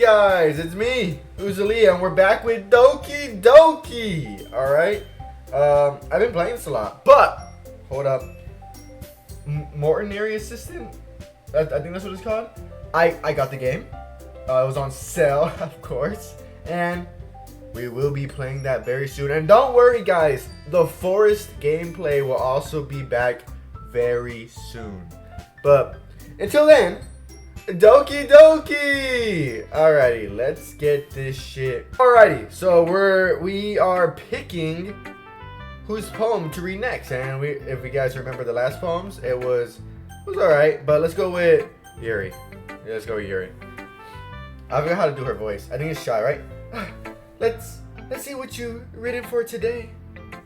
guys? It's me, CRAZYY, and we're back with Doki Doki. Alright? I've been playing this a lot, but hold up. Morton Area Assistant? I think that's what it's called. I got the game. It was on sale, of course. And we will be playing that very soon. And don't worry, guys. The forest gameplay will also be back very soon. But until then, Doki Doki! Alrighty, let's get this shit. Alrighty, so we are picking whose poem to read next. And if you guys remember the last poems, it was alright. But let's go with Yuri. Yeah, let's go with Yuri. I forgot how to do her voice. I think it's shy, right? Let's see what you written for today.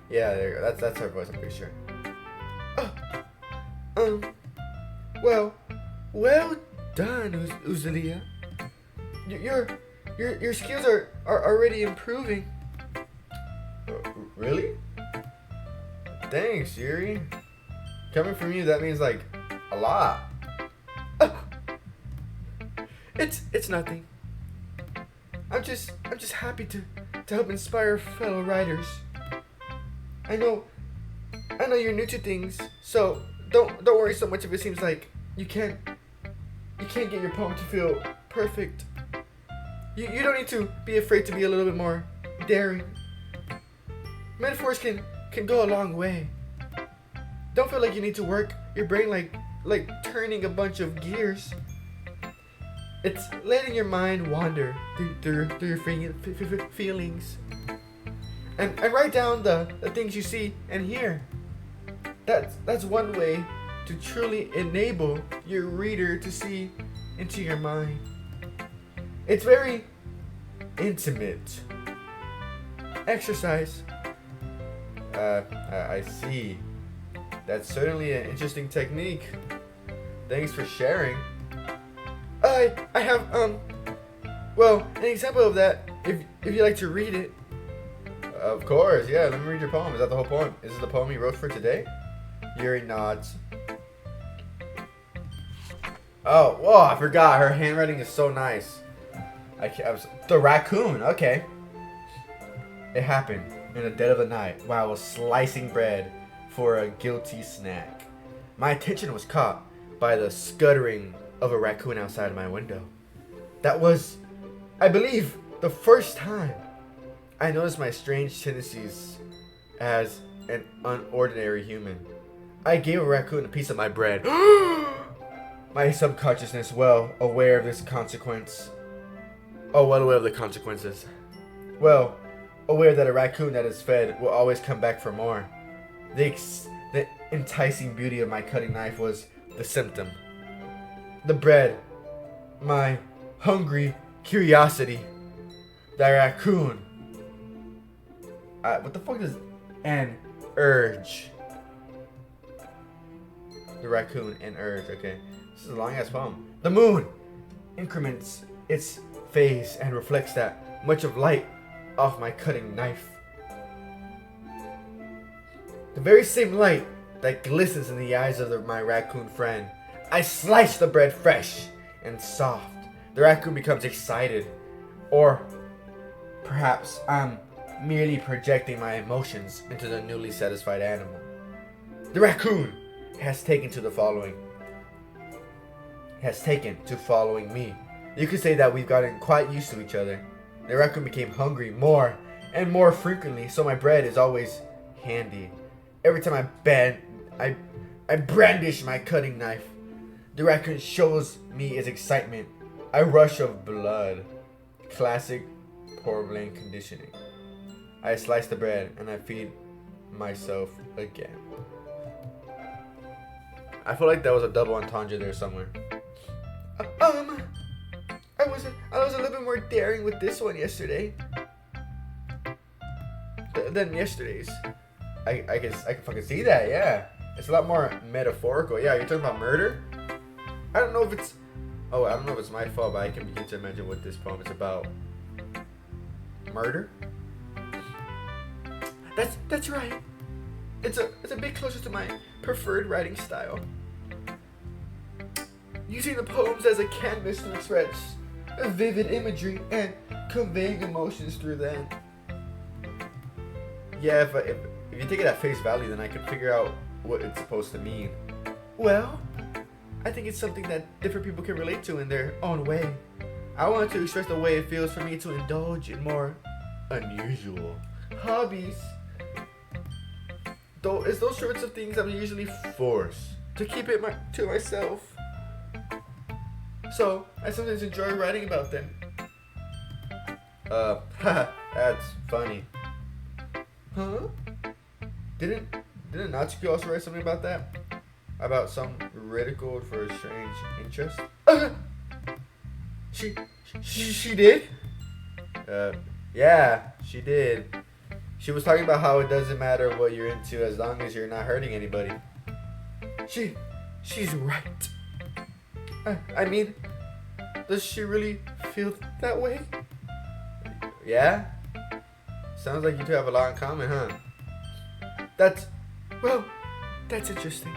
Yeah, there you go. That's her voice, I'm pretty sure. Well done, CRAZYY. Your skills are already improving. Really? Thanks, Yuri. Coming from you, that means like a lot. It's nothing. I'm just happy to help inspire fellow writers. I know you're new to things, so don't worry so much if it seems like you can't get your poem to feel perfect. You don't need to be afraid to be a little bit more daring. Metaphors can go a long way. Don't feel like you need to work your brain like turning a bunch of gears. It's letting your mind wander through your feelings. And write down the things you see and hear. That's one way to truly enable your reader to see into your mind. It's very intimate. Exercise. I see. That's certainly an interesting technique. Thanks for sharing. I have well, an example of that if you like to read it. Of course, yeah, let me read your poem. Is that the whole poem? Is this the poem you wrote for today? Yuri nods. Oh, whoa, I forgot. Her handwriting is so nice. The raccoon, okay. It happened in the dead of the night while I was slicing bread for a guilty snack. My attention was caught by the scuttering of a raccoon outside my window. That was, I believe, the first time I noticed my strange tendencies as an unordinary human. I gave a raccoon a piece of my bread. My subconsciousness, well aware of this consequence. Oh, well aware of the consequences. Well, aware that a raccoon that is fed will always come back for more. The enticing beauty of my cutting knife was the symptom. The bread, my hungry curiosity. The raccoon. What the fuck is an urge? The raccoon and urge. Okay, this is a long ass poem. The moon increments its phase and reflects that much of light off my cutting knife. The very same light that glistens in the eyes of my raccoon friend. I slice the bread fresh and soft. The raccoon becomes excited. Or perhaps I'm merely projecting my emotions into the newly satisfied animal. The raccoon has taken to following me. You could say that we've gotten quite used to each other. The raccoon became hungry more and more frequently, so my bread is always handy. Every time I brandish my cutting knife, the raccoon shows me its excitement. A rush of blood. Classic poor brain conditioning. I slice the bread and I feed myself again. I feel like that was a double entendre there somewhere. I was a little bit more daring with this one yesterday than yesterday's. I guess I can fucking see that. Yeah, it's a lot more metaphorical. Yeah, you're talking about murder. I don't know if it's my fault, but I can begin to imagine what this poem is about. Murder. That's right. It's a bit closer to my preferred writing style. Using the poems as a canvas to express vivid imagery and conveying emotions through them. Yeah, if you take it at face value, then I can figure out what it's supposed to mean. Well, I think it's something that different people can relate to in their own way. I want to express the way it feels for me to indulge in more unusual hobbies. Though it's those sorts of things I'm usually forced to keep it to myself. So I sometimes enjoy writing about them. That's funny. Huh? Didn't Natsuki also write something about that? About some ridiculed for a strange interest? She did? Yeah, she did. She was talking about how it doesn't matter what you're into as long as you're not hurting anybody. She's right. I mean, does she really feel that way? Yeah? Sounds like you two have a lot in common, huh? That's interesting.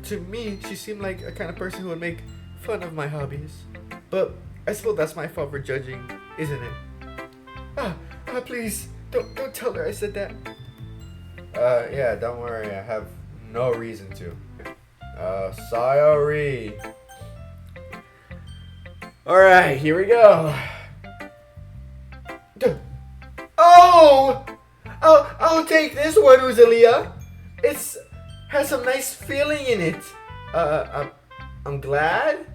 To me, she seemed like a kind of person who would make fun of my hobbies. But I suppose that's my fault for judging, isn't it? Please, don't tell her I said that. Yeah, don't worry, I have no reason to. Sorry. Alright, here we go. I'll take this one, Uzalia. It's has some nice feeling in it. I'm glad.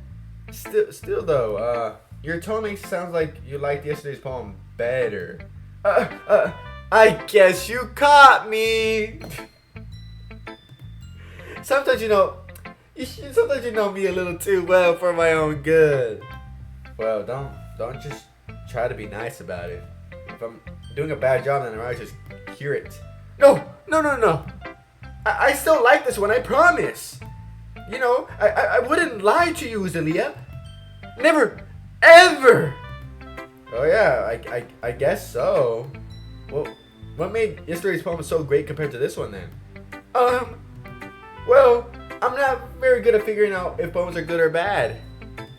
Still though, your tone makes it sound like you liked yesterday's poem better. I guess you caught me. Sometimes you know me a little too well for my own good. Well, don't just try to be nice about it. If I'm doing a bad job, then I might just hear it. No. I still like this one, I promise. You know, I wouldn't lie to you, Zalia. Never, ever. Oh yeah, I guess so. Well, what made yesterday's poem so great compared to this one then? Well, I'm not very good at figuring out if poems are good or bad.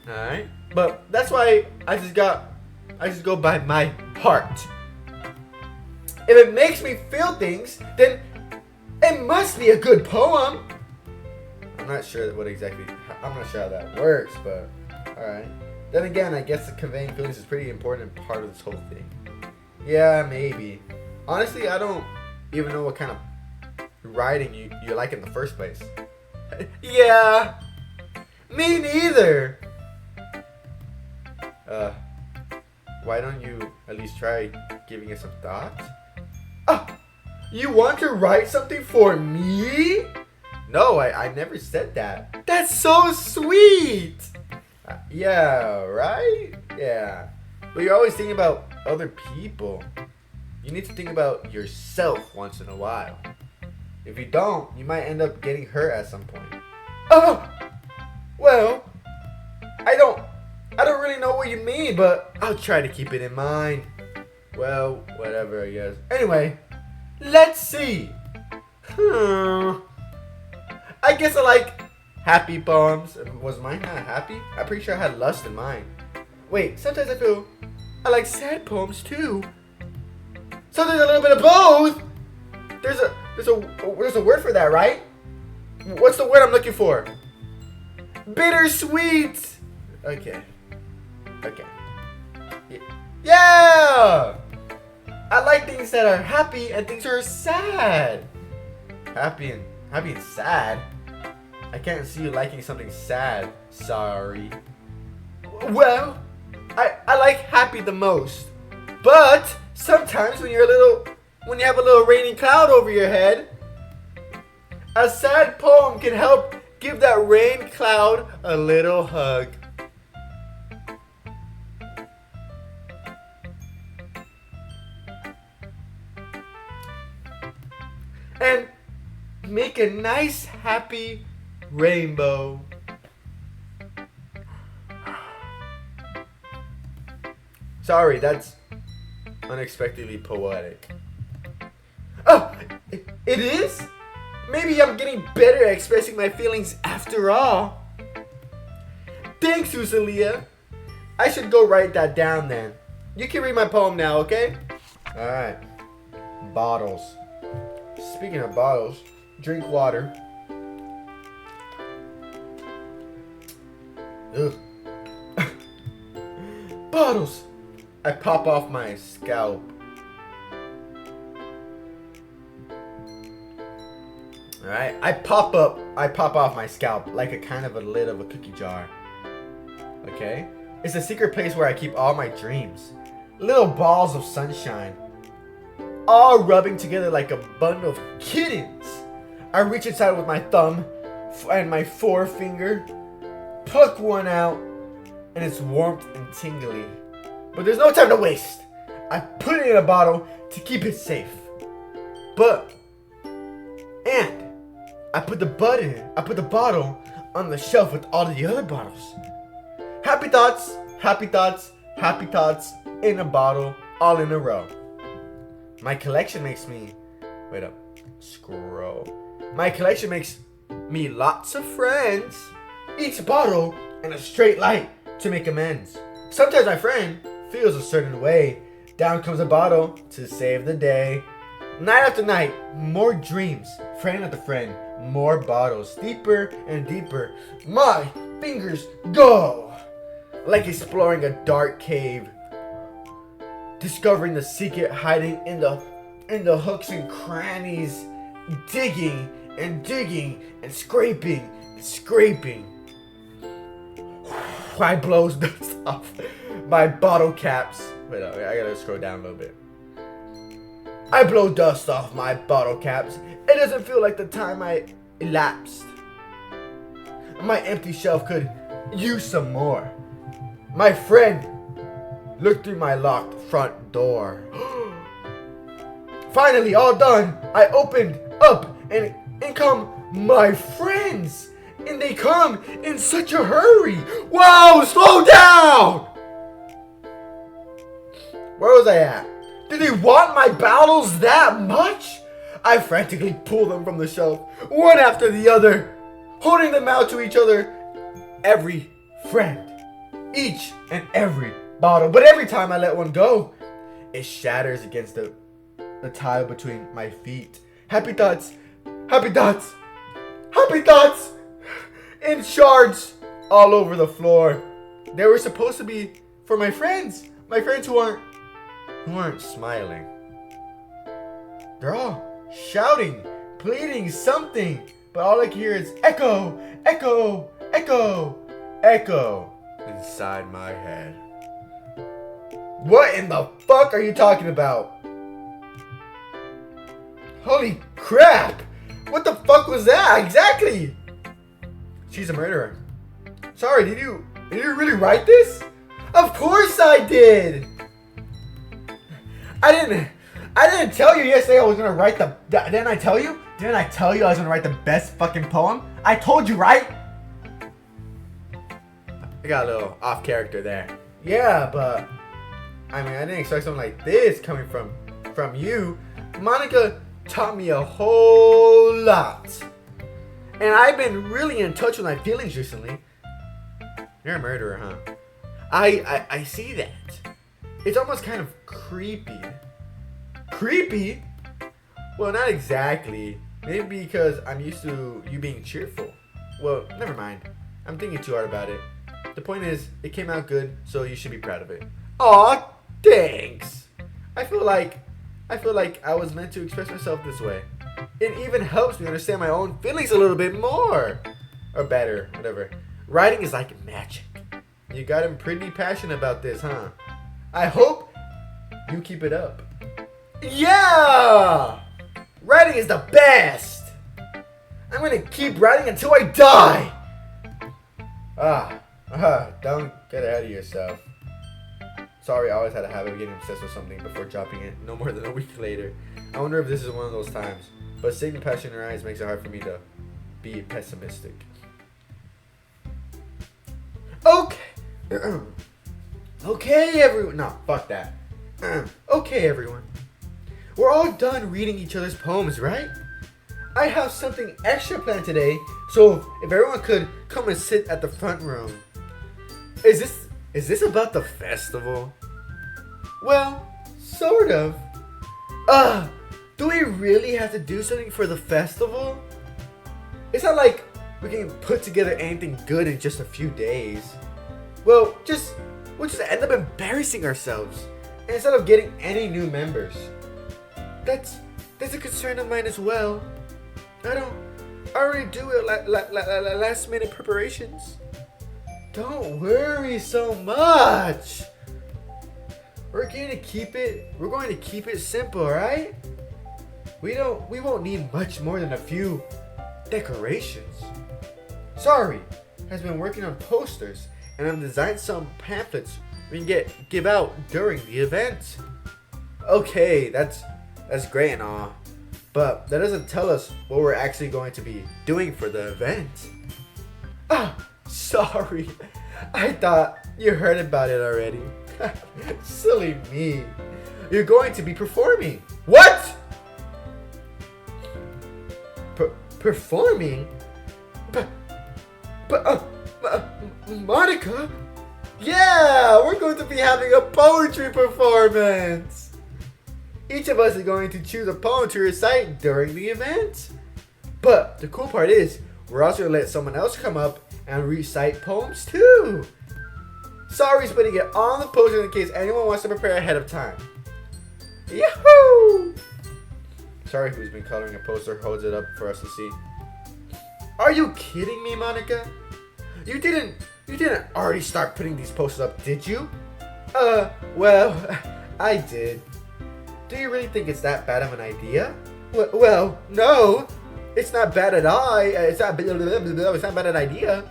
Alright? But that's why I just go by my heart. If it makes me feel things, then it must be a good poem. I'm not sure how that works, but alright. Then again, I guess the conveying feelings is a pretty important part of this whole thing. Yeah, maybe. Honestly, I don't even know what kind of writing you like in the first place. Yeah, me neither. Why don't you at least try giving it some thought? You want to write something for me? No, I never said that. That's so sweet. Yeah, right? Yeah. But you're always thinking about other people. You need to think about yourself once in a while. If you don't, you might end up getting hurt at some point. Well, I don't really know what you mean, but I'll try to keep it in mind. Well, whatever, I guess. Anyway, let's see. I guess I like happy poems. Was mine not happy? I'm pretty sure I had lust in mine. Wait, sometimes I feel I like sad poems too. So there's a little bit of both. There's a word for that, right? What's the word I'm looking for? Bittersweet. Okay. Yeah. I like things that are happy and things that are sad. Happy and sad. I can't see you liking something sad. Sorry. Well, I like happy the most. But sometimes when you have a little raining cloud over your head, a sad poem can help give that rain cloud a little hug. And make a nice happy rainbow. Sorry, that's unexpectedly poetic. Oh, it is? Maybe I'm getting better at expressing my feelings after all. Thanks, Uzalia. I should go write that down then. You can read my poem now, okay? Alright. Bottles. Speaking of bottles, drink water. Ugh. Bottles! I pop off my scalp. Alright, I pop off my scalp like a kind of a lid of a cookie jar. Okay? It's a secret place where I keep all my dreams. Little balls of sunshine. All rubbing together like a bundle of kittens. I reach inside with my thumb and my forefinger. Pluck one out. And it's warmth and tingly. But there's no time to waste. I put it in a bottle to keep it safe. And I put the bottle on the shelf with all the other bottles. Happy thoughts, happy thoughts, happy thoughts in a bottle, all in a row. My collection makes me, My collection makes me lots of friends. Each bottle in a straight light to make amends. Sometimes my friend feels a certain way. Down comes a bottle to save the day. Night after night, more dreams. Friend after friend, more bottles. Deeper and deeper, my fingers go. Like exploring a dark cave. Discovering the secret hiding in the hooks and crannies. Digging and digging and scraping and scraping. I blow dust off my bottle caps. Wait up, I gotta scroll down a little bit. I blow dust off my bottle caps. It doesn't feel like the time I elapsed. My empty shelf could use some more. My friend looked through my locked front door. Finally, all done. I opened up and in come my friends. And they come in such a hurry. Whoa, slow down! Where was I at? Did they want my bottles that much? I frantically pull them from the shelf, one after the other, holding them out to each other. Every friend, each and every bottle. But every time I let one go, it shatters against the tile between my feet. Happy thoughts, happy thoughts, happy thoughts! In shards all over the floor. They were supposed to be for my friends who aren't smiling. They're all shouting, pleading something, but all I can hear is echo, echo, echo, echo inside my head. What in the fuck are you talking about? Holy crap! What the fuck was that? Exactly! She's a murderer. Sorry, did you really write this? Of course I did! I didn't tell you yesterday I was gonna write didn't I tell you? Didn't I tell you I was gonna write the best fucking poem? I told you, right? I got a little off character there. Yeah, but I mean, I didn't expect something like this coming from you. Monica taught me a whole lot. And I've been really in touch with my feelings recently. You're a murderer, huh? I see that. It's almost kind of creepy. Creepy? Well, not exactly. Maybe because I'm used to you being cheerful. Well, never mind. I'm thinking too hard about it. The point is, it came out good, so you should be proud of it. Aw, thanks. I feel like I was meant to express myself this way. It even helps me understand my own feelings a little bit more. Or better, whatever. Writing is like magic. You got him pretty passionate about this, huh? I hope you keep it up. Yeah! Writing is the best! I'm gonna keep writing until I die! Don't get ahead of yourself. Sorry, I always had a habit of getting obsessed with something before dropping it no more than a week later. I wonder if this is one of those times. But seeing the passion in her eyes makes it hard for me to be pessimistic. Okay. Okay, everyone. No, fuck that. Okay, everyone. We're all done reading each other's poems, right? I have something extra planned today, so if everyone could come and sit at the front room. Is is this about the festival? Well, sort of. Do we really have to do something for the festival? It's not like we can put together anything good in just a few days. We'll just end up embarrassing ourselves instead of getting any new members. That's a concern of mine as well. I already do it last minute preparations. Don't worry so much. We're going to keep it simple, right? We won't need much more than a few decorations. Sorry has been working on posters and I've designed some pamphlets we can give out during the event. Okay, that's great and all, but that doesn't tell us what we're actually going to be doing for the event. Sorry. I thought you heard about it already. Silly me. You're going to be performing. What? Performing? Monica? Yeah, we're going to be having a poetry performance. Each of us is going to choose a poem to recite during the event. But the cool part is, we're also going to let someone else come up and recite poems too. Sorry's putting it on the poster in case anyone wants to prepare ahead of time. Yahoo! Sorry who's been coloring a poster holds it up for us to see. Are you kidding me, Monica? You didn't already start putting these posters up, did you? Well, I did. Do you really think it's that bad of an idea? Well, no. It's not bad at all. It's not bad an idea.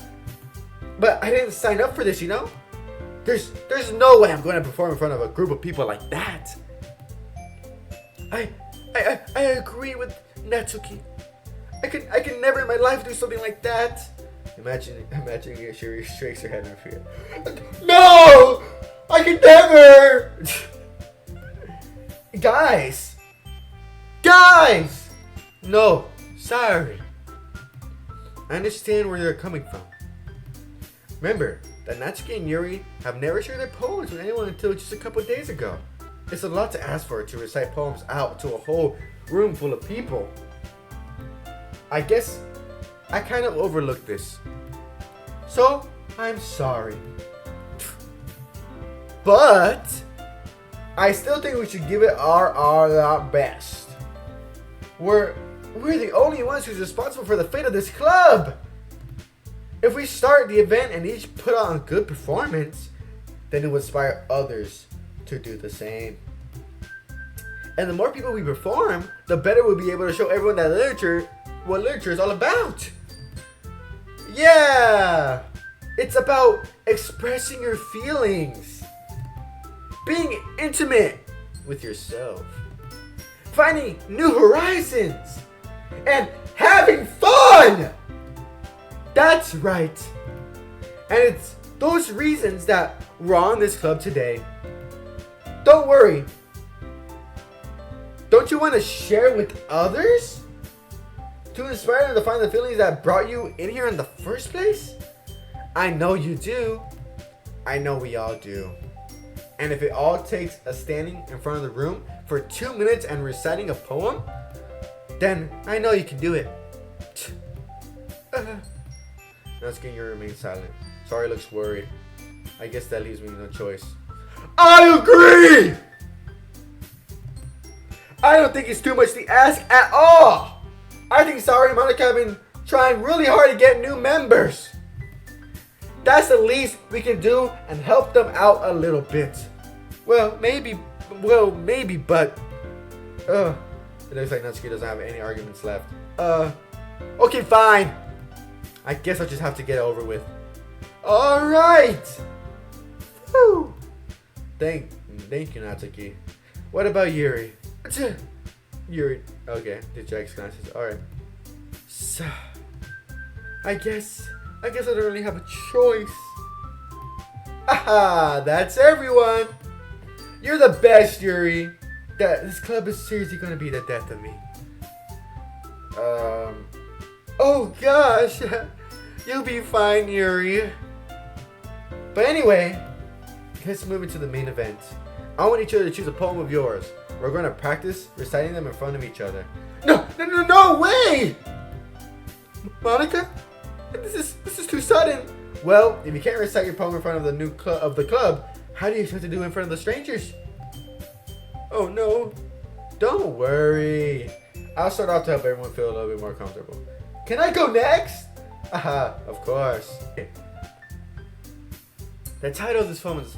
But I didn't sign up for this, you know? There's no way I'm going to perform in front of a group of people like that. I agree with Natsuki. I can never in my life do something like that. Imagine she shakes her head in fear. No! I can never! Guys! No, sorry. I understand where they're coming from. Remember that Natsuki and Yuri have never shared their poems with anyone until just a couple days ago. It's a lot to ask for to recite poems out to a whole room full of people. I guess I kind of overlooked this. So, I'm sorry. But I still think we should give it our best. We're the only ones who's responsible for the fate of this club. If we start the event and each put on a good performance, then it will inspire others to do the same. And the more people we perform, the better we'll be able to show everyone that what literature is all about. Yeah! It's about expressing your feelings, being intimate with yourself, finding new horizons, and having fun! That's right. And it's those reasons that we're on this club today. Don't worry. Don't you want to share with others? To inspire them to find the feelings that brought you in here in the first place? I know you do. I know we all do. And if it all takes a standing in front of the room for 2 minutes and reciting a poem, then I know you can do it. Natsuki remains silent. Sorry looks worried. I guess that leaves me no choice. I agree! I don't think it's too much to ask at all. I think Sari and Monica have been trying really hard to get new members. That's the least we can do and help them out a little bit. Well, maybe, but it looks like Natsuki doesn't have any arguments left. Okay, fine. I guess I'll just have to get it over with. Alright! Woo! Thank you, Natsuki. What about Yuri? Yuri, okay, the Jack's glasses. Alright. So, I guess I don't really have a choice. Aha! That's everyone! You're the best, Yuri! This club is seriously gonna be the death of me. Oh gosh! You'll be fine, Yuri. But anyway, let's move into the main event. I want each other to choose a poem of yours. We're going to practice reciting them in front of each other. No way! Monica? This is too sudden. Well, if you can't recite your poem in front of the club, how do you expect to do it in front of the strangers? Oh no. Don't worry. I'll start off to help everyone feel a little bit more comfortable. Can I go next? Aha, of course. The title of this poem is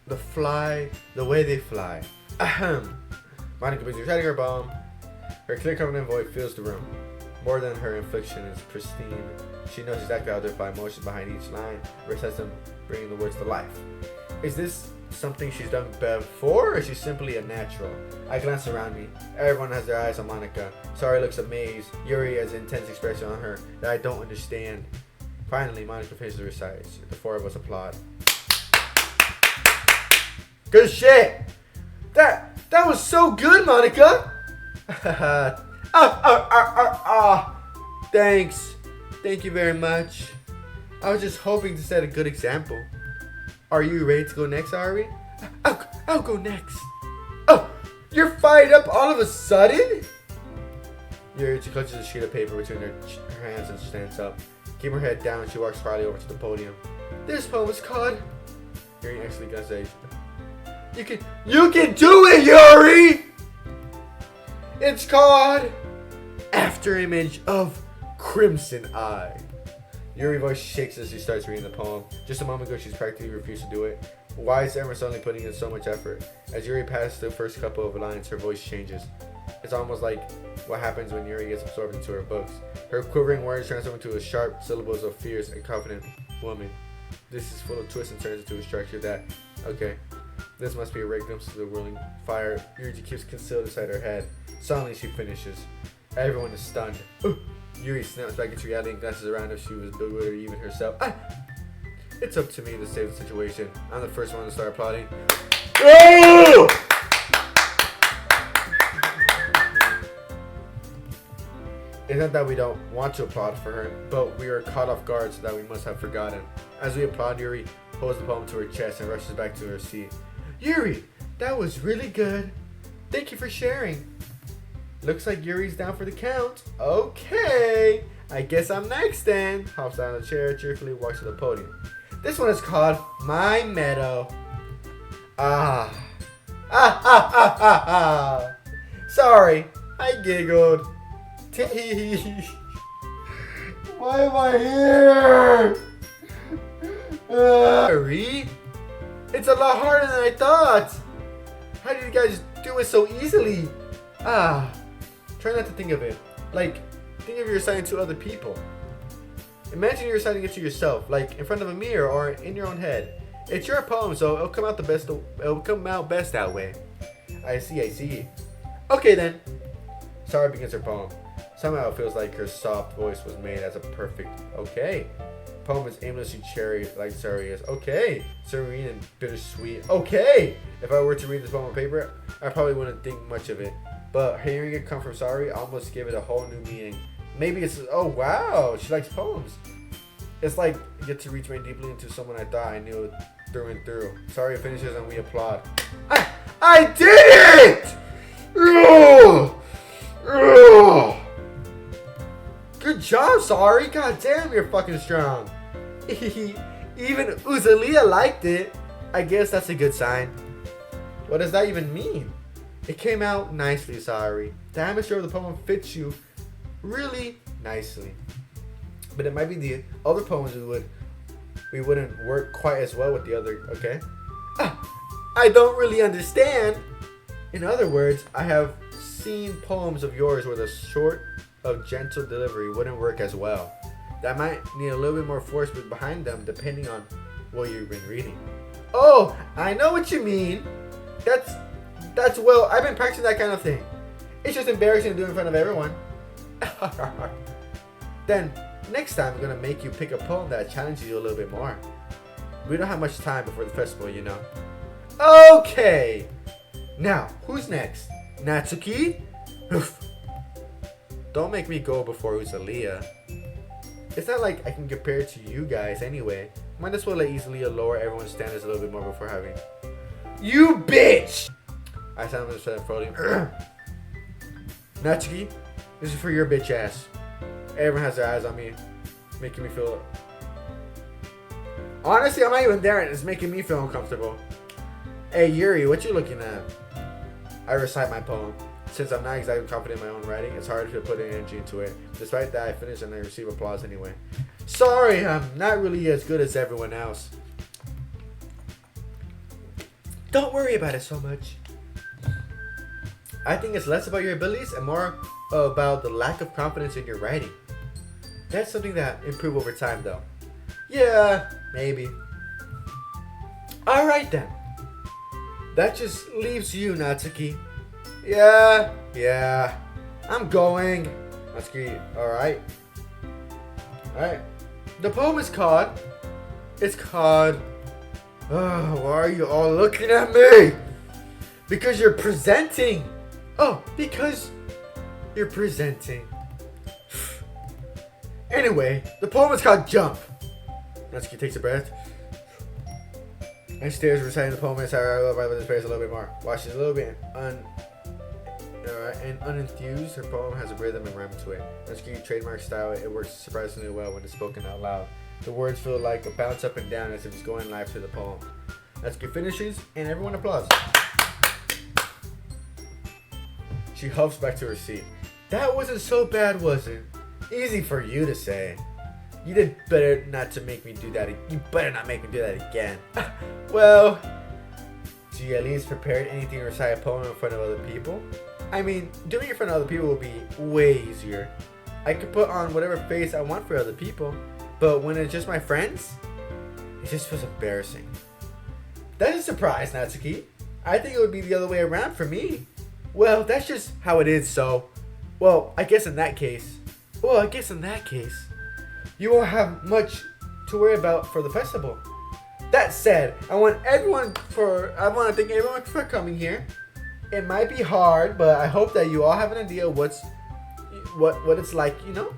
The Way They Fly. Ahem. Monica begins reciting her poem. Her clear, confident voice fills the room. More than her inflection is pristine. She knows exactly how to define emotions behind each line, recites them, bringing the words to life. Is this something she's done before, or is she simply a natural? I glance around me. Everyone has their eyes on Monica. Sari looks amazed. Yuri has an intense expression on her that I don't understand. Finally, Monica finishes the recitation. The four of us applaud. Good shit! That was so good, Monica! Thanks. Thank you very much. I was just hoping to set a good example. Are you ready to go next, Ari? I'll go next. Oh, you're fired up all of a sudden? Yuri clutches a sheet of paper between her hands and stands up. Keeping her head down, she walks quietly over to the podium. This poem is called... Yuri actually gonna say... You can do it, Yuri! It's called Afterimage of Crimson Eye. Yuri's voice shakes as she starts reading the poem. Just a moment ago, she's practically refused to do it. Why is Emma suddenly putting in so much effort? As Yuri passes the first couple of lines, her voice changes. It's almost like what happens when Yuri gets absorbed into her books. Her quivering words transform into a sharp syllables of fierce and confident woman. This is full of twists and turns into a structure that, okay, this must be a ray glimpse of the whirling fire Yuri keeps concealed inside her head. Suddenly she finishes. Everyone is stunned. Yuri snaps back into reality and glances around if she was bewildered even herself. It's up to me to save the situation. I'm the first one to start applauding. It's not that we don't want to applaud for her, but we are caught off guard so that we must have forgotten. As we applaud, Yuri holds the poem to her chest and rushes back to her seat. Yuri, that was really good. Thank you for sharing. Looks like Yuri's down for the count. Okay, I guess I'm next then. Hops out of the chair, cheerfully walks to the podium. This one is called My Meadow. Sorry, I giggled. Why am I here? Yuri, it's a lot harder than I thought. How did you guys do it so easily? Try not to think of it. Like, think of your reciting to other people. Imagine you're reciting it to yourself, like in front of a mirror or in your own head. It's your poem, so it'll come out best that way. I see. Okay then. Sari begins her poem. Somehow it feels like her soft voice was made as a perfect okay. Poem is aimlessly cherry like Sari is. Okay. Serene and bittersweet. Okay. If I were to read this poem on paper, I probably wouldn't think much of it. But hearing it come from Sari almost gave it a whole new meaning. Maybe it's, oh wow, she likes poems. It's like you get to reach very deeply into someone I thought I knew through and through. Sari finishes and we applaud. I did it! Good job, Sari. God damn, you're fucking strong. Even Uzalia liked it. I guess that's a good sign. What does that even mean? It came out nicely, Sari. The atmosphere of the poem fits you really nicely. But it might be the other poems we wouldn't work quite as well with the other, okay? I don't really understand. In other words, I have seen poems of yours where the short of gentle delivery wouldn't work as well. That might need a little bit more force behind them depending on what you've been reading. Oh, I know what you mean. Well, I've been practicing that kind of thing. It's just embarrassing to do in front of everyone. Then, next time I'm gonna make you pick a poem that challenges you a little bit more. We don't have much time before the festival, you know. Okay. Now, who's next? Natsuki? Don't make me go before Uzalia. It's not like I can compare it to you guys anyway. Might as well let easily lower everyone's standards a little bit more before having. You bitch! I sound like instead of floating. Natsuki, this is for your bitch ass. Everyone has their eyes on me, making me feel. Honestly, I'm not even there, and it's making me feel uncomfortable. Hey Yuri, what you looking at? I recite my poem. Since I'm not exactly confident in my own writing, it's hard to put energy into it. Despite that, I finish and I receive applause anyway. Sorry, I'm not really as good as everyone else. Don't worry about it so much. I think it's less about your abilities and more about the lack of confidence in your writing. That's something that improve over time though. Yeah, maybe. Alright then. That just leaves you, Natsuki. Yeah. I'm going. Natsuki, alright. Alright. The poem is called. It's called. Oh, why are you all looking at me? Because you're presenting. Oh, because you're presenting. Anyway, the poem is called Jump. Natsuki takes a breath and stares, reciting the poem as I love his face a little bit more. While she's a little bit unenthused, her poem has a rhythm and rhyme to it. Natsuki trademark style, it works surprisingly well when it's spoken out loud. The words feel like a bounce up and down as if it's going live to the poem. Natsuki finishes and everyone applauds. She huffs back to her seat. That wasn't so bad, was it? Easy for you to say. You did better not to make me do that. You better not make me do that again. Well, do you at least prepared anything to recite a poem in front of other people? I mean, doing it in front of other people will be way easier. I could put on whatever face I want for other people, but when it's just my friends, it just feels embarrassing. That's a surprise, Natsuki. I think it would be the other way around for me. Well, that's just how it is, so. Well, I guess in that case, you won't have much to worry about for the festival. That said, I want to thank everyone for coming here. It might be hard, but I hope that you all have an idea of what it's like, you know?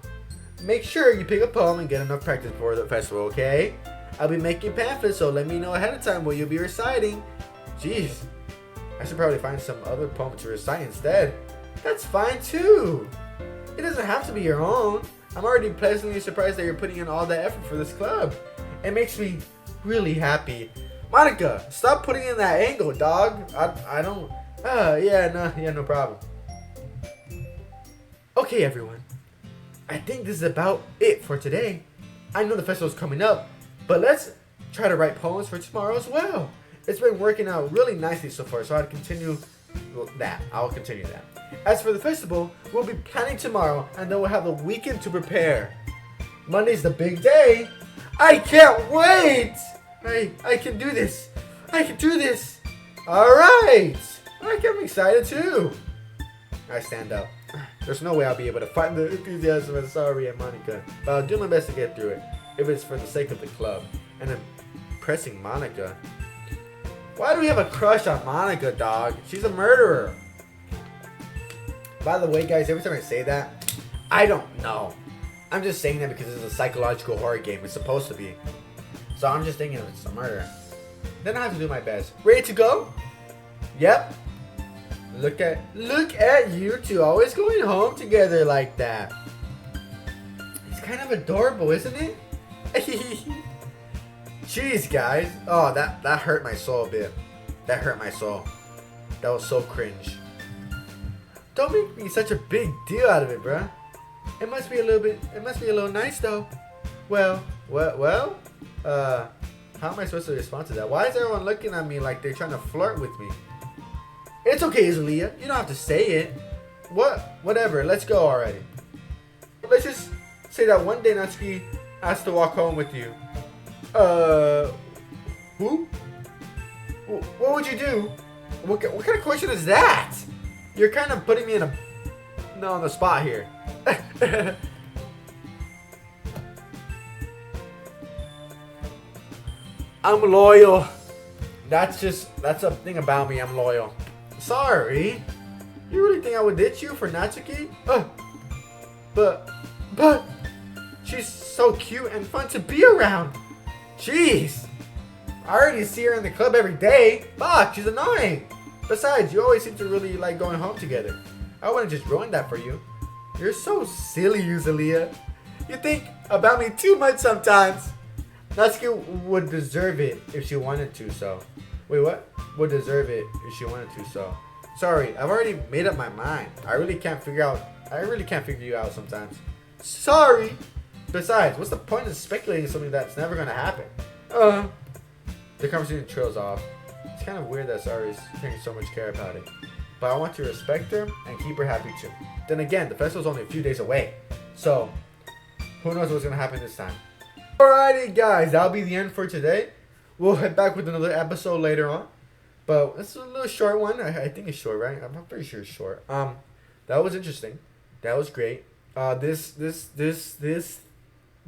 Make sure you pick a poem and get enough practice for the festival, okay? I'll be making pamphlets, so let me know ahead of time what you'll be reciting. Jeez, I should probably find some other poem to recite instead. That's fine too. It doesn't have to be your own. I'm already pleasantly surprised that you're putting in all that effort for this club. It makes me really happy. Monica, stop putting in that angle, dog. I don't. No problem. Okay, everyone. I think this is about it for today. I know the festival's coming up, but let's try to write poems for tomorrow as well. It's been working out really nicely so far, so I'll continue that. As for the festival, we'll be planning tomorrow, and then we'll have the weekend to prepare. Monday's the big day. I can't wait. I can do this. All right. I'm excited too. I stand up. There's no way I'll be able to find the enthusiasm and sorry and Monica, but I'll do my best to get through it, if it's for the sake of the club. And impressing Monica. Why do we have a crush on Monica, dog? She's a murderer. By the way, guys, every time I say that, I don't know. I'm just saying that because it's a psychological horror game. It's supposed to be. So I'm just thinking if it's a murder. Then I have to do my best. Ready to go? Yep. Look at you two always going home together like that. It's kind of adorable, isn't it? Jeez, guys. Oh, that hurt my soul a bit. That hurt my soul. That was so cringe. Don't make me such a big deal out of it, bruh. It must be a little nice though. Well, how am I supposed to respond to that? Why is everyone looking at me like they're trying to flirt with me? It's okay, Zulia. You don't have to say it. Whatever. Let's go already. Let's just say that one day Natsuki has to walk home with you. Who? What would you do? What kind of question is that? You're kind of putting me on the spot here. I'm loyal. That's a thing about me. I'm loyal. Sorry. You really think I would ditch you for Natsuki? But she's so cute and fun to be around. Jeez. I already see her in the club every day. Fuck, she's annoying. Besides, you always seem to really like going home together. I wouldn't just ruin that for you. You're so silly, Uzalia. You think about me too much sometimes. Natsuki would deserve it if she wanted to, so. Wait, what? Would deserve it if she wanted to, so. Sorry, I've already made up my mind. I really can't figure you out sometimes. Sorry. Besides, what's the point of speculating something that's never gonna happen? The conversation trails off. It's kind of weird that Sari's taking so much care about it. But I want to respect her and keep her happy too. Then again, the festival's only a few days away. So, who knows what's gonna happen this time. Alrighty guys, that'll be the end for today. We'll head back with another episode later on. But this is a little short one. I think it's short, right? I'm pretty sure it's short. That was interesting. That was great. This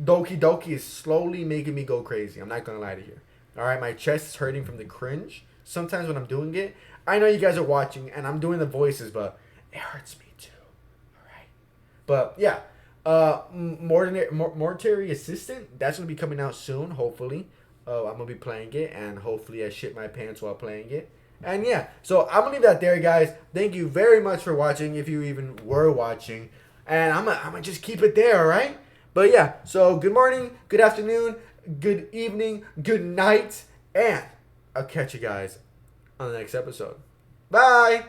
Doki Doki is slowly making me go crazy. I'm not gonna lie to you. Alright, my chest is hurting from the cringe. Sometimes when I'm doing it, I know you guys are watching and I'm doing the voices, but it hurts me too. Alright. But yeah. Mortuary Assistant, that's gonna be coming out soon, hopefully. I'm gonna be playing it, and hopefully I shit my pants while playing it. And yeah, so I'm gonna leave that there, guys. Thank you very much for watching, if you even were watching. And I'm gonna just keep it there, alright? But yeah, so good morning, good afternoon, good evening, good night, and I'll catch you guys on the next episode. Bye!